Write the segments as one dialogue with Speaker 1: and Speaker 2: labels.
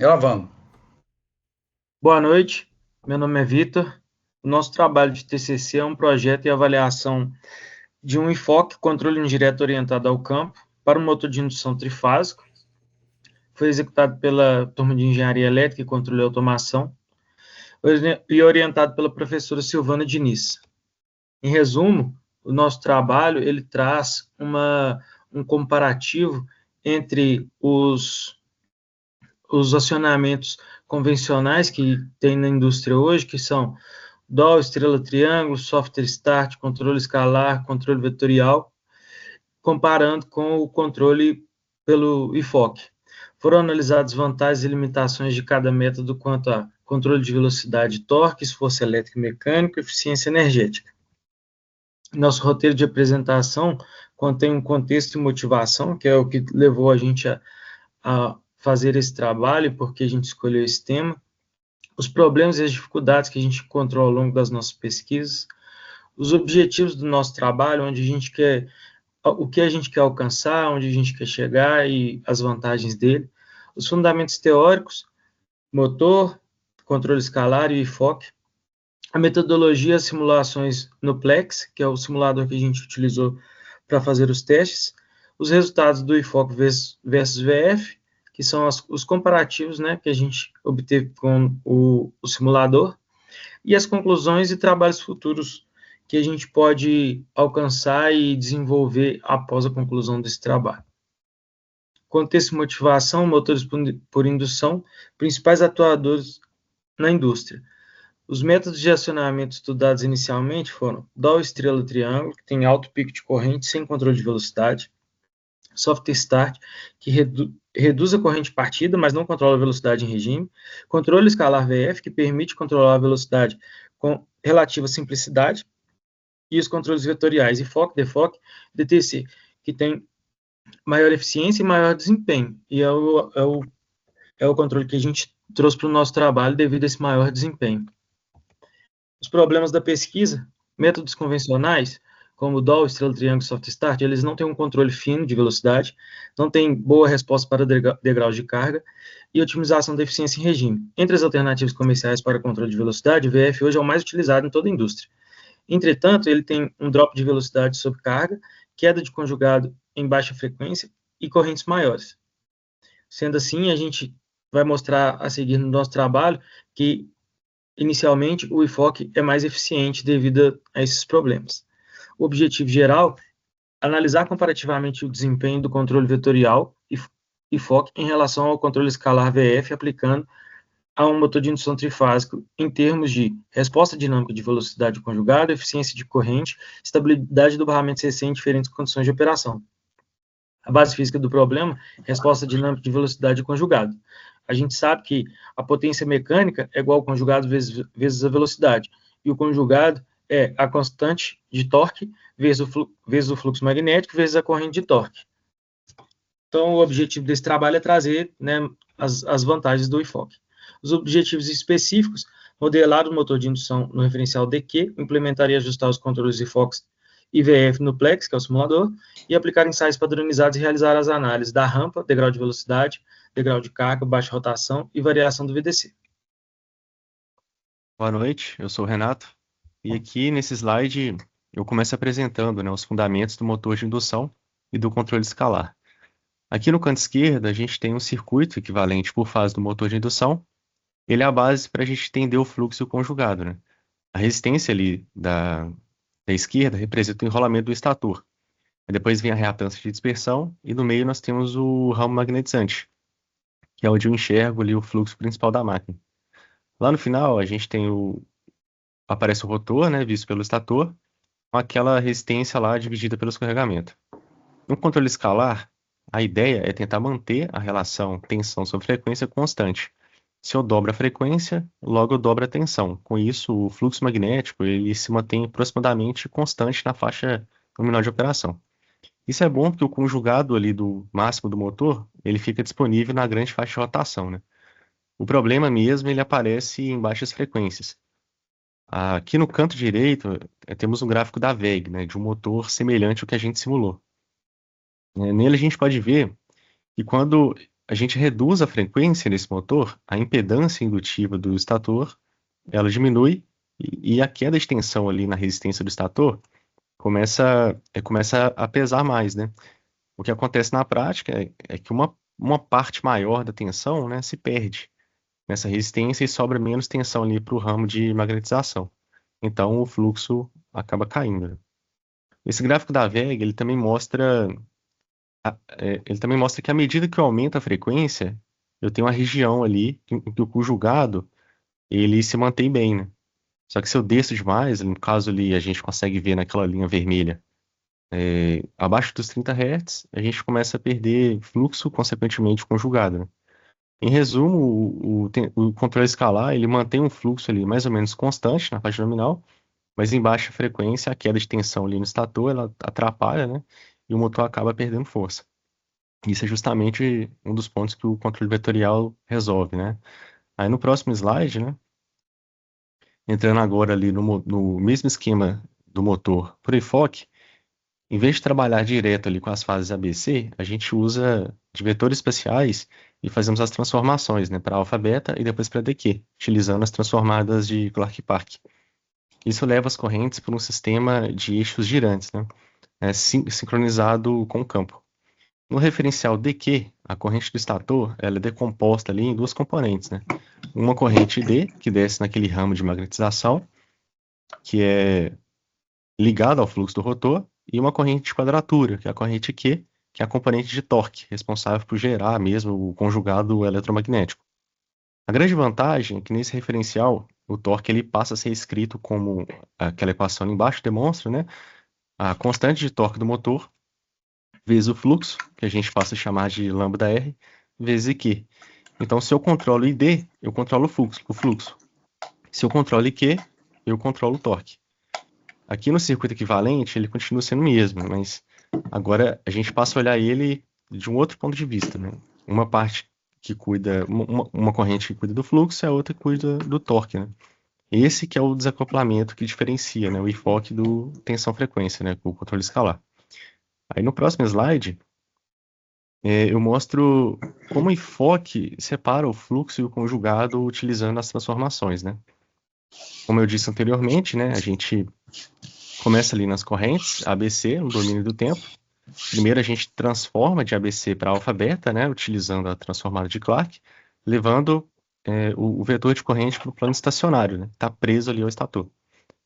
Speaker 1: Gravando.
Speaker 2: Boa noite, meu nome é Vitor. O nosso trabalho de TCC é um projeto e avaliação de um enfoque controle indireto orientado ao campo para um motor de indução trifásico. Foi executado pela turma de Engenharia Elétrica e Controle e Automação e orientado pela professora Silvana Diniz. Em resumo, o nosso trabalho ele traz um comparativo entre os acionamentos convencionais que tem na indústria hoje, que são DOL, estrela triângulo, software start, controle escalar, controle vetorial, comparando com o controle pelo IFOC. Foram analisadas vantagens e limitações de cada método quanto a controle de velocidade e torque, esforço elétrico e mecânico, eficiência energética. Nosso roteiro de apresentação contém um contexto e motivação, que é o que levou a gente a fazer esse trabalho, porque a gente escolheu esse tema, os problemas e as dificuldades que a gente encontrou ao longo das nossas pesquisas, os objetivos do nosso trabalho, onde a gente quer, o que a gente quer alcançar, onde a gente quer chegar e as vantagens dele, os fundamentos teóricos, motor, controle escalar e IFOC, a metodologia, as simulações no Plex, que é o simulador que a gente utilizou para fazer os testes, os resultados do IFOC versus VF, que são os comparativos, né, que a gente obteve com o simulador, e as conclusões e trabalhos futuros que a gente pode alcançar e desenvolver após a conclusão desse trabalho. Contexto e motivação, motores por indução, principais atuadores na indústria. Os métodos de acionamento estudados inicialmente foram DOL estrela triângulo, que tem alto pico de corrente sem controle de velocidade, software start, que reduz a corrente partida, mas não controla a velocidade em regime, controle escalar VF, que permite controlar a velocidade com relativa simplicidade, e os controles vetoriais IFOC, DFOC, DTC, que tem maior eficiência e maior desempenho, e é o controle que a gente trouxe para o nosso trabalho devido a esse maior desempenho. Os problemas da pesquisa, métodos convencionais, como o DOL, estrela triângulo, soft start, eles não têm um controle fino de velocidade, não têm boa resposta para degraus de carga e otimização da eficiência em regime. Entre as alternativas comerciais para controle de velocidade, o VF hoje é o mais utilizado em toda a indústria. Entretanto, ele tem um drop de velocidade sob carga, queda de conjugado em baixa frequência e correntes maiores. Sendo assim, a gente vai mostrar a seguir no nosso trabalho que inicialmente, o IFOC é mais eficiente devido a esses problemas. O objetivo geral é analisar comparativamente o desempenho do controle vetorial IFOC em relação ao controle escalar VF aplicando a um motor de indução trifásico em termos de resposta dinâmica de velocidade conjugada, eficiência de corrente, estabilidade do barramento CC em diferentes condições de operação. A base física do problema, resposta dinâmica de velocidade conjugada. A gente sabe que a potência mecânica é igual ao conjugado vezes a velocidade, e o conjugado é a constante de torque vezes o fluxo magnético vezes a corrente de torque. Então, o objetivo desse trabalho é trazer, né, as vantagens do IFOC. Os objetivos específicos, modelar o motor de indução no referencial DQ, implementar e ajustar os controles IFOX e VF no Plex, que é o simulador, e aplicar ensaios padronizados e realizar as análises da rampa, degrau de velocidade, degrau de carga, baixa rotação e variação do VDC.
Speaker 3: Boa noite, eu sou o Renato e aqui nesse slide eu começo apresentando, né, os fundamentos do motor de indução e do controle escalar. Aqui no canto esquerdo a gente tem um circuito equivalente por fase do motor de indução. Ele é a base para a gente entender o fluxo conjugado, né? A resistência ali da esquerda representa o enrolamento do estator. Depois vem a reatância de dispersão e no meio nós temos o ramo magnetizante, que é onde eu enxergo ali o fluxo principal da máquina. Lá no final a gente tem aparece o rotor, né, visto pelo estator, com aquela resistência lá dividida pelo escorregamento. No controle escalar, a ideia é tentar manter a relação tensão sobre frequência constante. Se eu dobro a frequência, logo eu dobro a tensão. Com isso, o fluxo magnético ele se mantém aproximadamente constante na faixa nominal de operação. Isso é bom porque o conjugado ali do máximo do motor, ele fica disponível na grande faixa de rotação, né? O problema mesmo, ele aparece em baixas frequências. Aqui no canto direito, temos um gráfico da WEG, né, de um motor semelhante ao que a gente simulou. Nele a gente pode ver que quando a gente reduz a frequência desse motor, a impedância indutiva do estator, ela diminui e a queda de tensão ali na resistência do estator começa a pesar mais, né? O que acontece na prática é que uma parte maior da tensão, né, se perde nessa resistência e sobra menos tensão ali para o ramo de magnetização. Então o fluxo acaba caindo, né? Esse gráfico da VEG, ele também mostra que à medida que eu aumento a frequência, eu tenho uma região ali em que o conjugado ele se mantém bem, né? Só que se eu desço demais, no caso ali a gente consegue ver naquela linha vermelha, abaixo dos 30 Hz, a gente começa a perder fluxo, consequentemente conjugado, né? Em resumo, o controle escalar, ele mantém um fluxo ali mais ou menos constante na parte nominal, mas em baixa frequência, a queda de tensão ali no estator, ela atrapalha, né? E o motor acaba perdendo força. Isso é justamente um dos pontos que o controle vetorial resolve, né? Aí no próximo slide, né? Entrando agora ali no mesmo esquema do motor por enfoque, em vez de trabalhar direto ali com as fases ABC, a gente usa de vetores especiais e fazemos as transformações, né, para alfa, beta e depois para DQ, utilizando as transformadas de Clark-Park. Isso leva as correntes para um sistema de eixos girantes, né, sincronizado com o campo. No referencial DQ, a corrente do estator ela é decomposta ali em duas componentes, né? Uma corrente D, que desce naquele ramo de magnetização, que é ligado ao fluxo do rotor, e uma corrente de quadratura, que é a corrente Q, que é a componente de torque, responsável por gerar mesmo o conjugado eletromagnético. A grande vantagem é que nesse referencial, o torque ele passa a ser escrito como aquela equação ali embaixo demonstra, né? A constante de torque do motor vezes o fluxo, que a gente passa a chamar de lambda-R, vezes Q. Então, se eu controlo ID, eu controlo o fluxo. Se eu controlo IQ, eu controlo o torque. Aqui no circuito equivalente, ele continua sendo o mesmo, mas agora a gente passa a olhar ele de um outro ponto de vista, né? Uma parte que cuida, uma corrente que cuida do fluxo e a outra que cuida do torque, né? Esse que é o desacoplamento que diferencia, né, o enfoque do tensão-frequência, né, com o controle escalar. Aí no próximo slide, eu mostro como o enfoque separa o fluxo e o conjugado utilizando as transformações, né? Como eu disse anteriormente, né, a gente começa ali nas correntes ABC, no domínio do tempo. Primeiro a gente transforma de ABC para alfa-beta, né, utilizando a transformada de Clark, levando o vetor de corrente para o plano estacionário, né, está preso ali ao estator.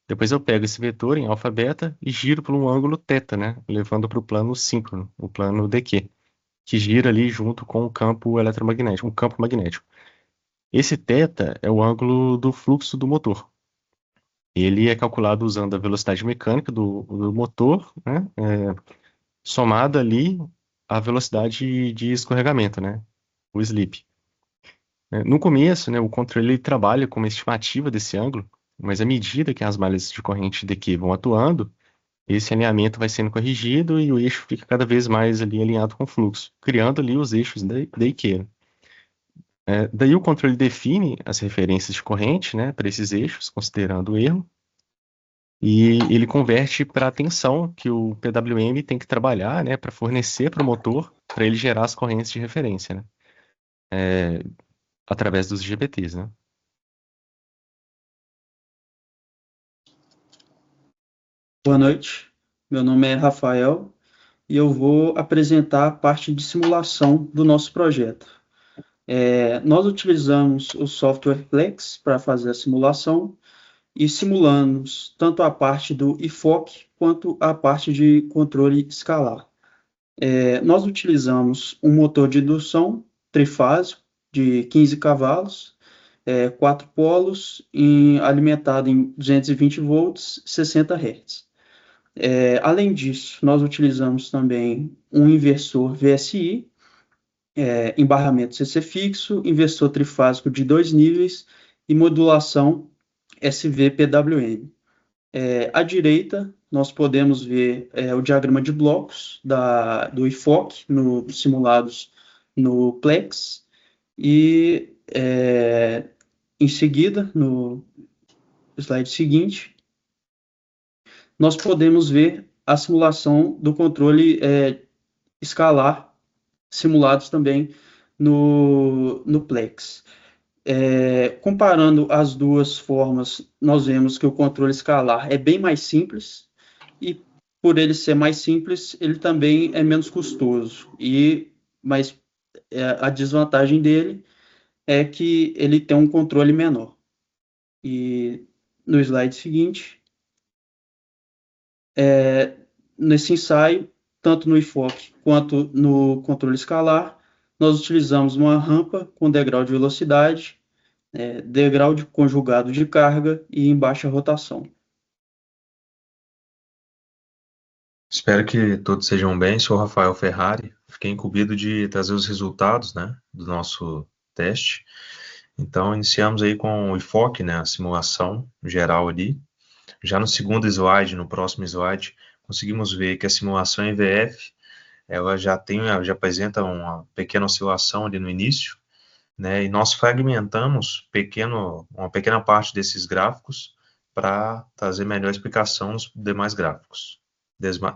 Speaker 3: Depois eu pego esse vetor em alfa-beta e giro por um ângulo θ, né, levando para o plano síncrono, o plano DQ, que gira ali junto com o campo eletromagnético, um campo magnético. Esse θ é o ângulo do fluxo do motor. Ele é calculado usando a velocidade mecânica do motor, né, somada ali à velocidade de escorregamento, né, o slip. No começo, né, o controle ele trabalha com uma estimativa desse ângulo, mas à medida que as malhas de corrente daqui vão atuando, esse alinhamento vai sendo corrigido e o eixo fica cada vez mais ali alinhado com o fluxo, criando ali os eixos da IQ. Daí o controle define as referências de corrente, né, para esses eixos, considerando o erro, e ele converte para a tensão que o PWM tem que trabalhar, né, para fornecer para o motor, para ele gerar as correntes de referência, né, através dos IGBTs, né.
Speaker 1: Boa noite, meu nome é Rafael e eu vou apresentar a parte de simulação do nosso projeto. Nós utilizamos o software Plex para fazer a simulação e simulamos tanto a parte do IFOC quanto a parte de controle escalar. Nós utilizamos um motor de indução trifásico de 15 cavalos, 4 polos, alimentado em 220 volts, 60 Hz. Além disso, nós utilizamos também um inversor VSI, embarramento CC fixo, inversor trifásico de 2 níveis e modulação SV-PWM. À direita, nós podemos ver o diagrama de blocos do IFOC, simulados no Plex, e em seguida, no slide seguinte, nós podemos ver a simulação do controle escalar, simulados também no Plex. Comparando as duas formas, nós vemos que o controle escalar é bem mais simples e, por ele ser mais simples, ele também é menos custoso. Mas a desvantagem dele é que ele tem um controle menor. E no slide seguinte, nesse ensaio, tanto no enfoque quanto no controle escalar, nós utilizamos uma rampa com degrau de velocidade, degrau conjugado de carga e em baixa rotação.
Speaker 4: Espero que todos sejam bem. Sou o Rafael Ferrari. Fiquei incumbido de trazer os resultados, né, do nosso teste. Então, iniciamos aí com o enfoque, né, a simulação geral ali. Já no segundo slide, no próximo slide, conseguimos ver que a simulação em VF, ela já apresenta uma pequena oscilação ali no início, né, e nós fragmentamos uma pequena parte desses gráficos para trazer melhor explicação nos demais gráficos,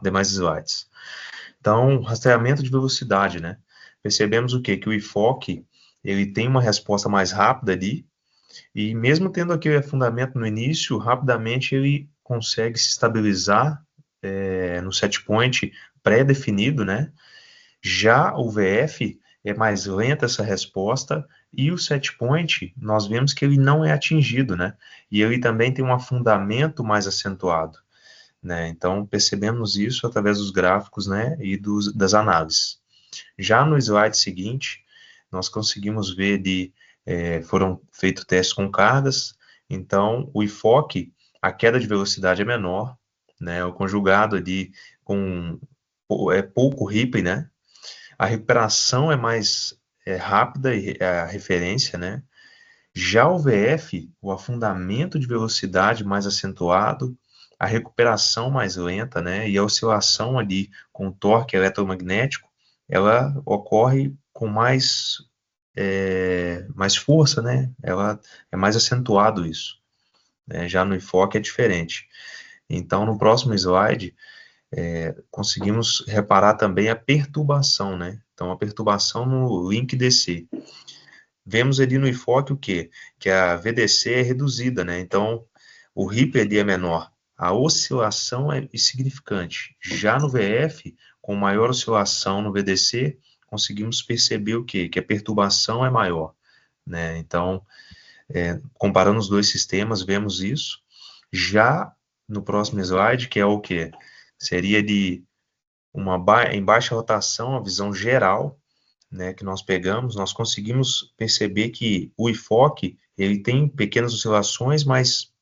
Speaker 4: demais slides. Então, rastreamento de velocidade, né? Percebemos o quê? Que o enfoque, ele tem uma resposta mais rápida ali, e mesmo tendo aquele afundamento no início, rapidamente ele consegue se estabilizar no set point pré-definido, né? Já o VF é mais lenta essa resposta, e o set point, nós vemos que ele não é atingido, né? E ele também tem um afundamento mais acentuado, né? Então, percebemos isso através dos gráficos, né, e das análises. Já no slide seguinte, nós conseguimos ver foram feitos testes com cargas, então o enfoque, a queda de velocidade é menor, né, o conjugado ali é pouco RIP, né, a recuperação é mais rápida, e a referência, né, já o VF, o afundamento de velocidade mais acentuado, a recuperação mais lenta, né, e a oscilação ali com o torque eletromagnético, ela ocorre com mais força, né, ela é mais acentuado isso, né, já no enfoque é diferente. Então, no próximo slide, conseguimos reparar também a perturbação, né, então a perturbação no link DC. Vemos ali no enfoque o quê? Que a VDC é reduzida, né, então o RIP ali é menor, a oscilação é insignificante. Já no VF, com maior oscilação no VDC, conseguimos perceber o quê? Que a perturbação é maior, né? Então, comparando os dois sistemas, vemos isso. Já no próximo slide, que é o quê? Seria em baixa rotação, a visão geral, né, que nós pegamos, nós conseguimos perceber que o enfoque, ele tem pequenas oscilações, mas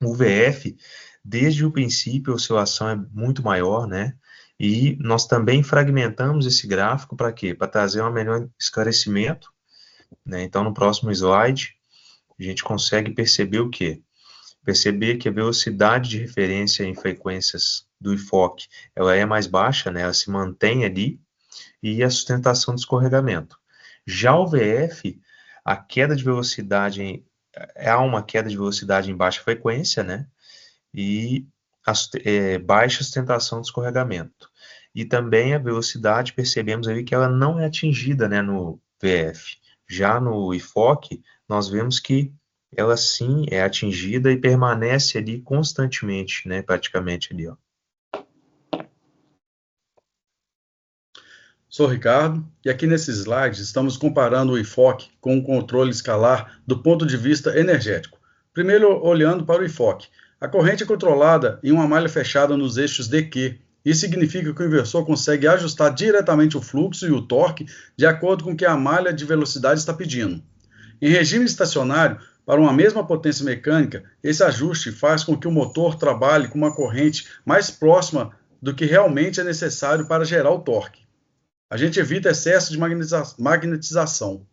Speaker 4: o VF, desde o princípio, a oscilação é muito maior, né? E nós também fragmentamos esse gráfico para quê? Para trazer um melhor esclarecimento, né? Então, no próximo slide, a gente consegue perceber o quê? Perceber que a velocidade de referência em frequências do enfoque, ela é mais baixa, né? Ela se mantém ali, e a sustentação do escorregamento. Já o VF, a queda de velocidade, há uma queda de velocidade em baixa frequência, né? E baixa sustentação do escorregamento. E também a velocidade, percebemos ali que ela não é atingida, né, no VF. Já no enfoque, nós vemos que ela sim é atingida e permanece ali constantemente, né, praticamente ali, ó.
Speaker 5: Sou Ricardo, e aqui nesse slide estamos comparando o enfoque com o controle escalar do ponto de vista energético. Primeiro, olhando para o enfoque. A corrente é controlada em uma malha fechada nos eixos DQ. Isso significa que o inversor consegue ajustar diretamente o fluxo e o torque de acordo com o que a malha de velocidade está pedindo. Em regime estacionário, para uma mesma potência mecânica, esse ajuste faz com que o motor trabalhe com uma corrente mais próxima do que realmente é necessário para gerar o torque. A gente evita excesso de magnetização.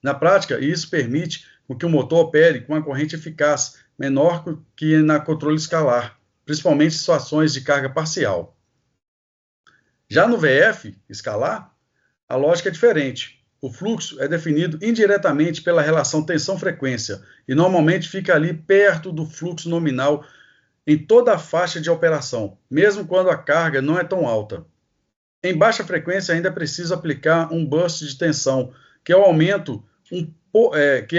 Speaker 5: Na prática, isso permite que o motor opere com uma corrente eficaz, menor que na controle escalar, principalmente em situações de carga parcial. Já no VF escalar, a lógica é diferente. O fluxo é definido indiretamente pela relação tensão-frequência e normalmente fica ali perto do fluxo nominal em toda a faixa de operação, mesmo quando a carga não é tão alta. Em baixa frequência, ainda é preciso aplicar um burst de tensão, que é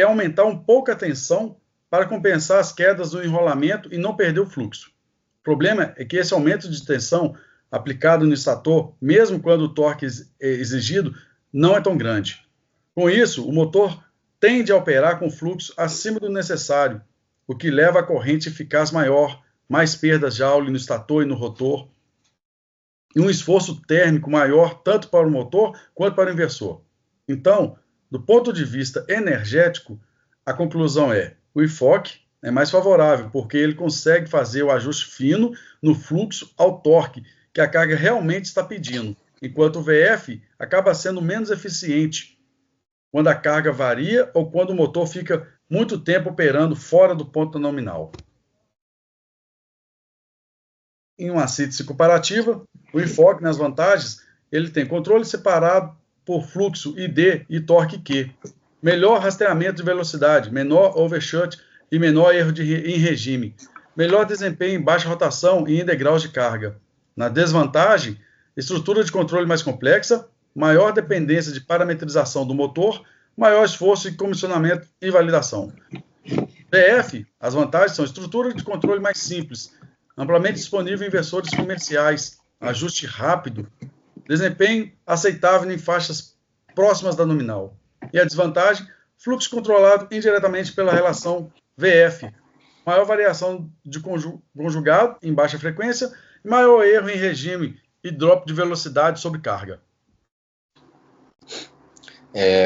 Speaker 5: aumentar um pouco a tensão para compensar as quedas do enrolamento e não perder o fluxo. O problema é que esse aumento de tensão aplicado no estator, mesmo quando o torque exigido não é tão grande. Com isso, o motor tende a operar com fluxo acima do necessário, o que leva a corrente eficaz maior, mais perdas de Joule no estator e no rotor, e um esforço térmico maior tanto para o motor quanto para o inversor. Então, do ponto de vista energético, a conclusão é: o enfoque é mais favorável, porque ele consegue fazer o ajuste fino no fluxo ao torque que a carga realmente está pedindo, enquanto o VF acaba sendo menos eficiente quando a carga varia ou quando o motor fica muito tempo operando fora do ponto nominal. Em uma síntese comparativa, o enfoque nas vantagens, ele tem controle separado por fluxo ID e torque Q, melhor rastreamento de velocidade, menor overshoot e menor erro em regime, melhor desempenho em baixa rotação e em degraus de carga. Na desvantagem, estrutura de controle mais complexa, maior dependência de parametrização do motor, maior esforço em comissionamento e validação. VF, as vantagens são estrutura de controle mais simples, amplamente disponível em inversores comerciais, ajuste rápido, desempenho aceitável em faixas próximas da nominal. E a desvantagem, fluxo controlado indiretamente pela relação VF, maior variação de conjugado em baixa frequência e maior erro em regime e drop de velocidade sobre carga.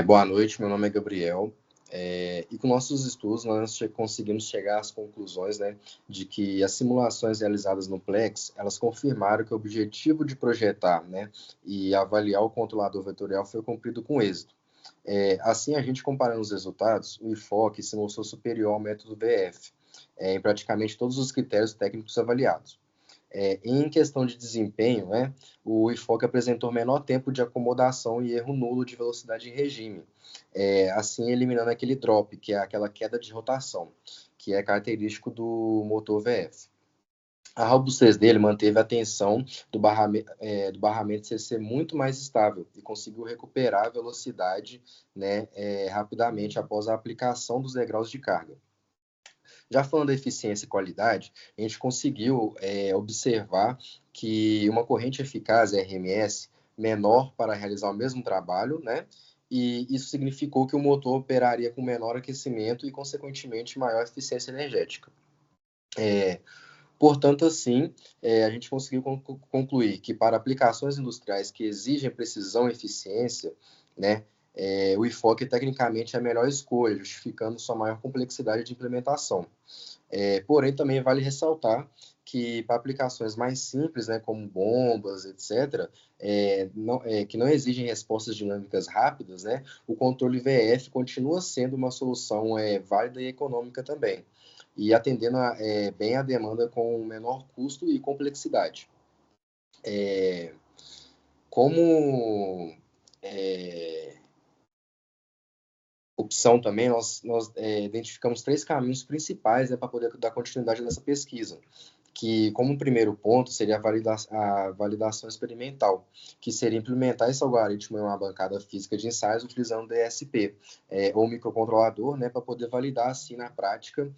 Speaker 6: Boa noite, meu nome é Gabriel. E com nossos estudos nós conseguimos chegar às conclusões, né, de que as simulações realizadas no Plex, elas confirmaram que o objetivo de projetar, né, e avaliar o controlador vetorial foi cumprido com êxito. Assim, a gente comparando os resultados, o IFOC se mostrou superior ao método VF, em praticamente todos os critérios técnicos avaliados. Em questão de desempenho, né, o IFOC apresentou menor tempo de acomodação e erro nulo de velocidade em regime, assim eliminando aquele drop, que é aquela queda de rotação, que é característico do motor VF. A robustez dele manteve a tensão do barramento CC muito mais estável e conseguiu recuperar a velocidade, né, rapidamente após a aplicação dos degraus de carga. Já falando da eficiência e qualidade, a gente conseguiu observar que uma corrente eficaz, RMS, menor para realizar o mesmo trabalho, né? E isso significou que o motor operaria com menor aquecimento e, consequentemente, maior eficiência energética. Portanto, assim, a gente conseguiu concluir que para aplicações industriais que exigem precisão e eficiência, né, o IFOC tecnicamente é a melhor escolha, justificando sua maior complexidade de implementação. Porém, também vale ressaltar que para aplicações mais simples, né, como bombas, etc., que não exigem respostas dinâmicas rápidas, né, o controle VF continua sendo uma solução válida e econômica também, e atendendo bem a demanda com menor custo e complexidade. Como opção também, nós identificamos 3 caminhos principais, né, para poder dar continuidade nessa pesquisa, que como primeiro ponto seria a validação experimental, que seria implementar esse algoritmo em uma bancada física de ensaios utilizando DSP, ou microcontrolador, né, para poder validar assim na prática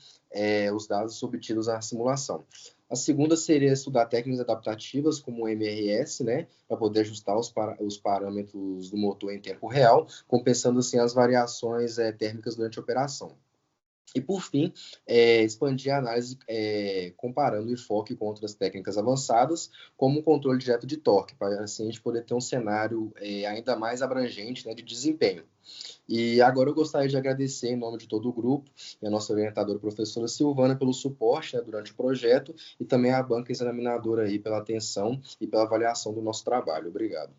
Speaker 6: os dados obtidos na simulação. A segunda seria estudar técnicas adaptativas, como o MRS, né, para poder ajustar os parâmetros do motor em tempo real, compensando assim as variações térmicas durante a operação. E, por fim, expandir a análise comparando o IFOC com outras técnicas avançadas, como o controle direto de torque, para assim a gente poder ter um cenário ainda mais abrangente, né, de desempenho. E agora eu gostaria de agradecer em nome de todo o grupo e a nossa orientadora, professora Silvana, pelo suporte, né, durante o projeto, e também a banca examinadora aí pela atenção e pela avaliação do nosso trabalho. Obrigado.